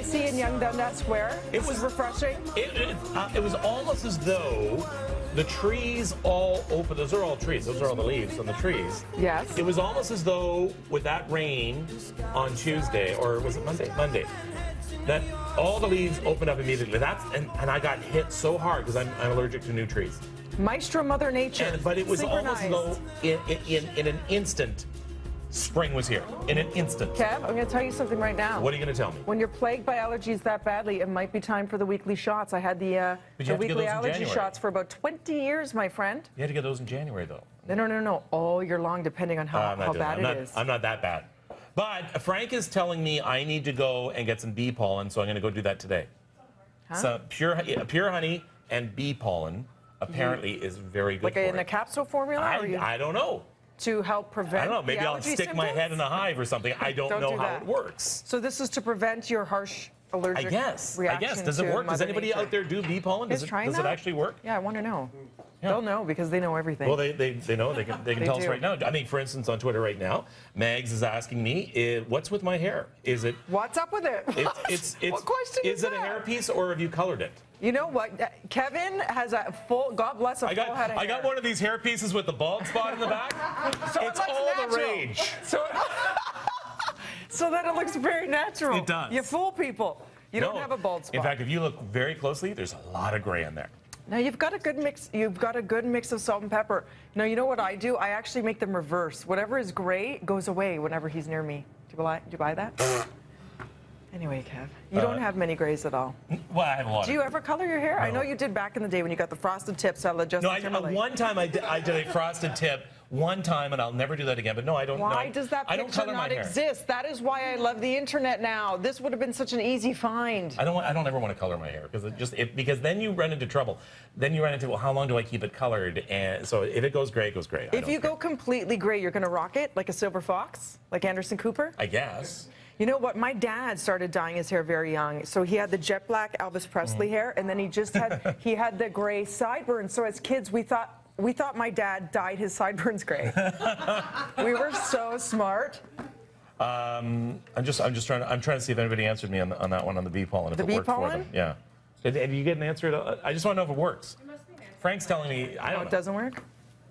icy in Young Dundas Square? It was refreshing. It was almost as though the trees all open. Those are all trees. Those are all the leaves on the trees. Yes. It was almost as though with that rain on Tuesday, or was it Monday? Monday. That all the leaves opened up immediately. And I got hit so hard because I'm allergic to new trees. Maestro Mother Nature. But it was almost as though in an instant, spring was here. In an instant. Kev, I'm going to tell you something right now. What are you going to tell me? When you're plagued by allergies that badly, it might be time for the weekly shots. I had the weekly allergy shots for about 20 years, my friend. You had to get those in January, though. No. All year long, depending on how bad it is. I'm not that bad. But Frank is telling me I need to go and get some bee pollen, so I'm going to go do that today. Huh? So pure honey and bee pollen apparently is very good for it. Like in a capsule formula? I don't know. To help prevent I don't know. Maybe I'll stick my head in a hive or something. I don't know how it works. So this is to prevent your harsh allergic reaction. I guess. Does it work? Does anybody out there do bee pollen? Does it actually work? Yeah, I want to know. Yeah. They'll know because they know everything. Well, they know. They can tell us right now. I mean, for instance, on Twitter right now, Mags is asking me, what's with my hair? Is it... What's up with it? What question is that? Is it a hairpiece or have you colored it? You know what? Kevin has a full, God bless a full head of hair. I got one of these hair pieces with the bald spot in the back. So it's all natural. The rage. So that it looks very natural. It does. You fool people. You don't have a bald spot. In fact, if you look very closely, there's a lot of gray in there. Now you've got a good mix. You've got a good mix of salt and pepper. Now you know what I do? I actually make them reverse. Whatever is gray goes away whenever he's near me. Do you buy that? Anyway, Kev, you don't have many grays at all. Well, I have a lot. Do you ever color your hair? No. I know you did back in the day when you got the frosted tips out of Justin Timberlake. One time I did a frosted tip. One time, and I'll never do that again. But no, I don't. Why does that picture not exist? That is why I love the internet now. This would have been such an easy find. I don't ever want to color my hair because then you run into trouble. Then you run into, well, how long do I keep it colored? And so if it goes gray, it goes gray. If you go completely gray, you're going to rock it like a silver fox, like Anderson Cooper. I guess. You know what? My dad started dyeing his hair very young. So he had the jet black Elvis Presley hair, and then he had the gray sideburns. So as kids, we thought my dad dyed his sideburns gray. We were so smart. I'm trying to see if anybody answered me on that one on the bee pollen. The bee pollen? Yeah. Did you get an answer? I just want to know if it works. It must be Frank's telling me I don't know. It doesn't work?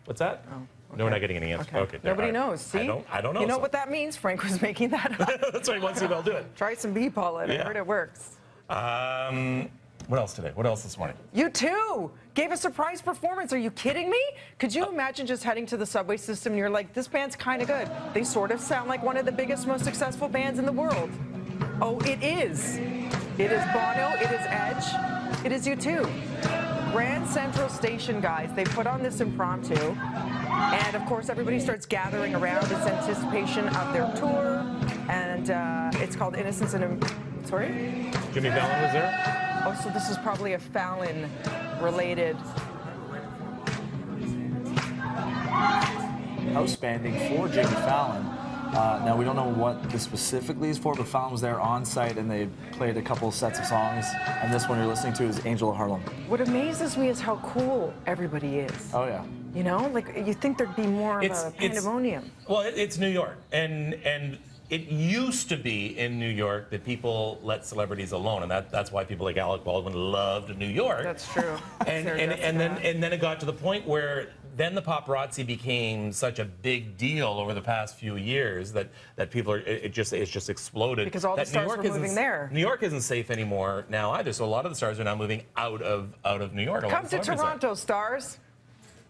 What's that? Oh. Okay. No, we're not getting any answer. Okay. Nobody knows. See? I don't know. You know what that means? Frank was making that up. That's why he wants to see if I'll do it. Try some bee pollen. I heard it works. What else today? What else this morning? You too gave a surprise performance. Are you kidding me? Could you imagine just heading to the subway system and you're like, this band's kind of good. They sort of sound like one of the biggest, most successful bands in the world. Oh, it is. It is Bono. It is Edge. It is U2. Grand Central Station, guys. They put on this impromptu. And, of course, everybody starts gathering around. It's anticipation of their tour. And it's called Innocence and... Sorry? Jimmy Fallon was there? Oh, so this is probably a Fallon-related... House banding for Jimmy Fallon. Now, we don't know what this specifically is for, but Fallon was there on site, and they played a couple sets of songs. And this one you're listening to is Angel of Harlem. What amazes me is how cool everybody is. Oh, yeah. You know, like, you think there'd be more of a pandemonium. Well, it's New York, and it used to be in New York that people let celebrities alone, and that's why people like Alec Baldwin loved New York. That's true. And then it got to the point where then the paparazzi became such a big deal over the past few years that people it's just exploded. Because all the stars were moving there. New York isn't safe anymore now either. So a lot of the stars are now moving out of New York. Come to Toronto, stars.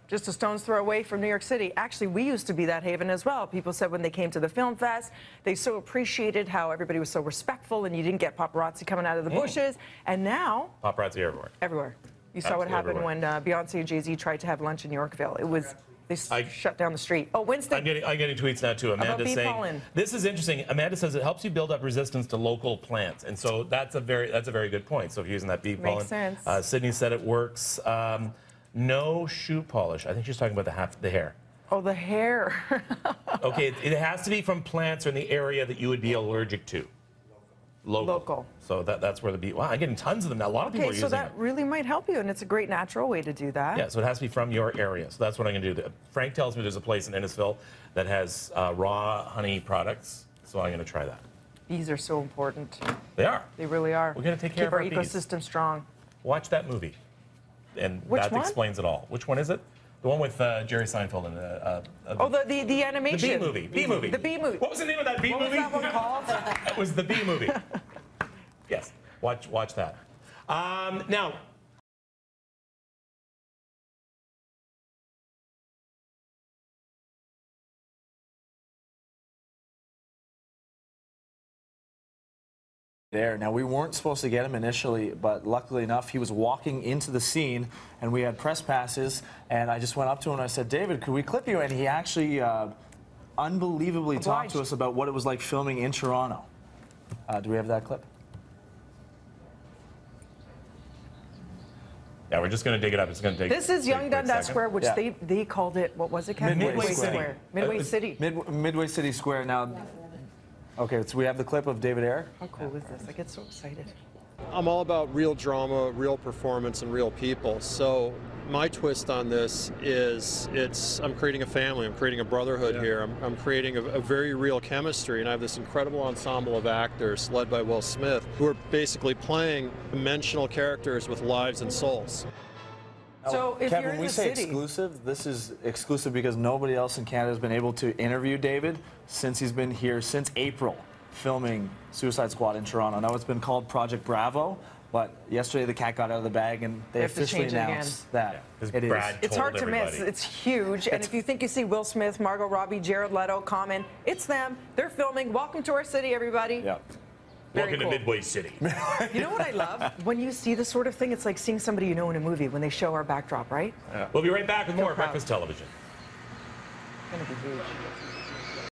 Just a stone's throw away from New York City. Actually, we used to be that haven as well. People said when they came to the film fest, they so appreciated how everybody was so respectful and you didn't get paparazzi coming out of the bushes. And now... Paparazzi everywhere. Everywhere. You saw what happened when Beyonce and Jay-Z tried to have lunch in Yorkville. It was... They shut down the street. Oh, Winston. I'm getting tweets now, too. Amanda's saying... pollen. This is interesting. Amanda says it helps you build up resistance to local plants. And so that's a very good point. So if you're using that bee pollen... Makes sense. Sydney said it works. No shoe polish. I think she's talking about the hair. Oh, the hair. Okay, it has to be from plants or in the area that you would be allergic to. Local. So that's where the bee... Wow, I'm getting tons of them now. A lot of people are using it. Okay, so that really might help you, and it's a great natural way to do that. Yeah, so it has to be from your area. So that's what I'm going to do. Frank tells me there's a place in Innisfil that has raw honey products, so I'm going to try that. Bees are so important. They are. They really are. We're going to take care Keep of our our bees. ecosystem strong. Watch that movie. And Which that one? explains it all. Which one is it? The one with Jerry Seinfeld and Oh, the animation. The Bee Movie. Bee Movie. The Bee Movie. What was the name of that Bee What movie? was that one called? It was the Bee Movie. Yes. Watch that. Now. There. Now, we weren't supposed to get him initially, but luckily enough, he was walking into the scene, and we had press passes, and I just went up to him and I said, David, could we clip you? And he actually unbelievably talked to us about what it was like filming in Toronto. Do we have that clip? Yeah, we're just going to dig it up. It's going to take. This is Young Dundas Square, which Yeah. they called it. What was it, Kevin? Midway City. Square. Midway City. Midway City Square. Now, okay, so we have the clip of David Ayer. How cool is this? I get so excited. I'm all about real drama, real performance, and real people. So my twist on this is I'm creating a family. I'm creating a brotherhood here. I'm creating a very real chemistry, and I have this incredible ensemble of actors led by Will Smith who are basically playing dimensional characters with lives and souls. So if Kevin, you're in we the say city, exclusive. This is exclusive because nobody else in Canada has been able to interview David since he's been here since April, filming Suicide Squad in Toronto. Now it's been called Project Bravo, but yesterday the cat got out of the bag and they have to officially change it again. announced that Because it Brad is. it's hard to everybody. miss. It's huge. And if you think you see Will Smith, Margot Robbie, Jared Leto, Common, it's them. They're filming. Welcome to our city, everybody. Yeah. Very Welcome cool. to Midway City. You know what I love? When you see this sort of thing, it's like seeing somebody you know in a movie when they show our backdrop, right? We'll be right back with more proud. Breakfast Television. It's going to be huge.